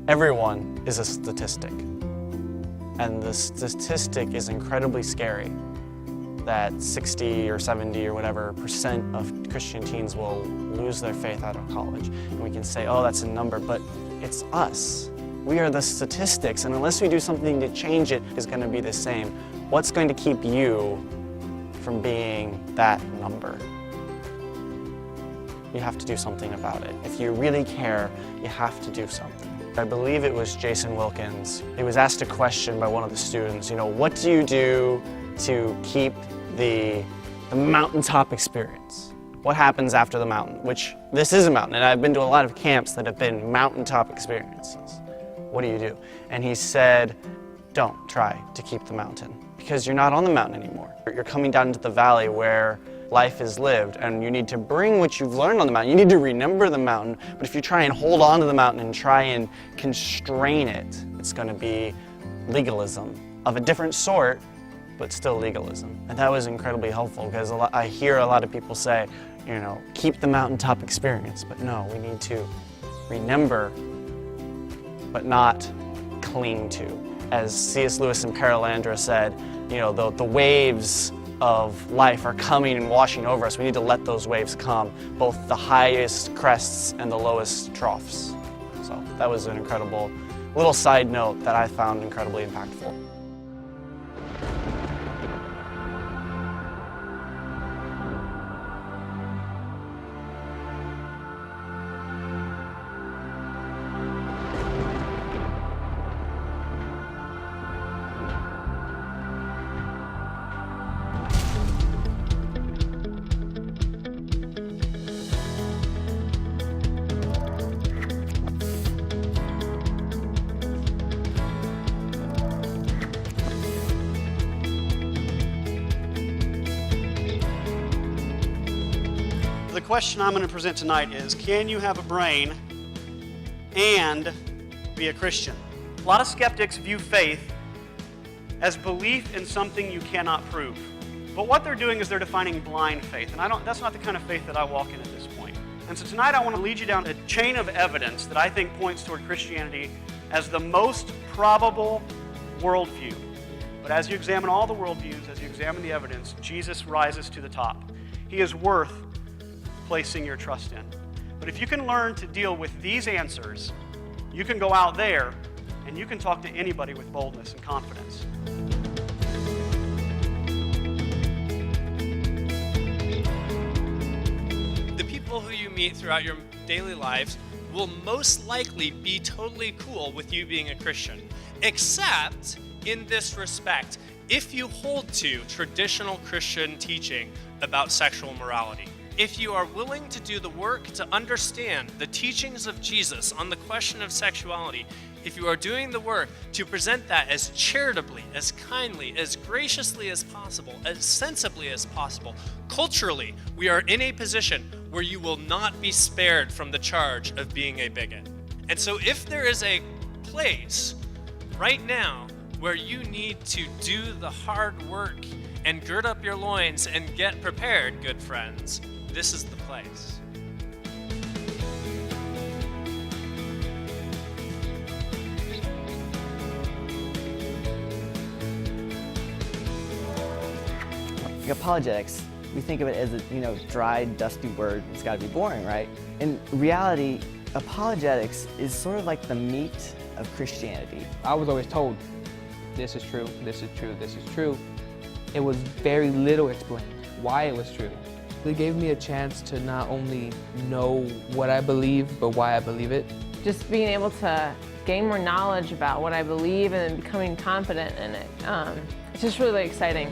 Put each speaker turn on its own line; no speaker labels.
Everyone is a statistic. And the statistic is incredibly scary, that 60 or 70 or whatever % of Christian teens will lose their faith out of college. And we can say, oh, that's a number, but it's us. We are the statistics, and unless we do something to change it, it's going to be the same. What's going to keep you from being that number? You have to do something about it. If you really care, you have to do something. I believe it was Jason Wilkins. He was asked a question by one of the students, what do you do to keep the mountaintop experience? What happens after the mountain? Which, this is a mountain, and I've been to a lot of camps that have been mountaintop experiences. What do you do? And he said, don't try to keep the mountain, because you're not on the mountain anymore. You're coming down into the valley where life is lived, and you need to bring what you've learned on the mountain. You need to remember the mountain, but if you try and hold on to the mountain and try and constrain it, it's going to be legalism of a different sort, but still legalism. And that was incredibly helpful, because I hear a lot of people say, keep the mountaintop experience, but no, we need to remember, but not cling to. As C.S. Lewis in Perelandra said, the waves of life are coming and washing over us. We need to let those waves come, both the highest crests and the lowest troughs. So that was an incredible little side note that I found incredibly impactful.
The question I'm going to present tonight is, can you have a brain and be a Christian? A lot of skeptics view faith as belief in something you cannot prove. But what they're doing is they're defining blind faith, and that's not the kind of faith that I walk in at this point. And so tonight I want to lead you down a chain of evidence that I think points toward Christianity as the most probable worldview. But as you examine all the worldviews, as you examine the evidence, Jesus rises to the top. He is worth placing your trust in. But if you can learn to deal with these answers, you can go out there and you can talk to anybody with boldness and confidence.
The people who you meet throughout your daily lives will most likely be totally cool with you being a Christian, except in this respect, if you hold to traditional Christian teaching about sexual morality. If you are willing to do the work to understand the teachings of Jesus on the question of sexuality, if you are doing the work to present that as charitably, as kindly, as graciously as possible, as sensibly as possible, culturally, we are in a position where you will not be spared from the charge of being a bigot. And so if there is a place right now where you need to do the hard work and gird up your loins and get prepared, good friends, this is the place.
Apologetics, we think of it as a dry, dusty word. It's got to be boring, right? In reality, apologetics is sort of like the meat of Christianity.
I was always told, this is true, this is true, this is true. It was very little explained why it was true. It gave me a chance to not only know what I believe, but why I believe it.
Just being able to gain more knowledge about what I believe and becoming confident in it. It's just really exciting.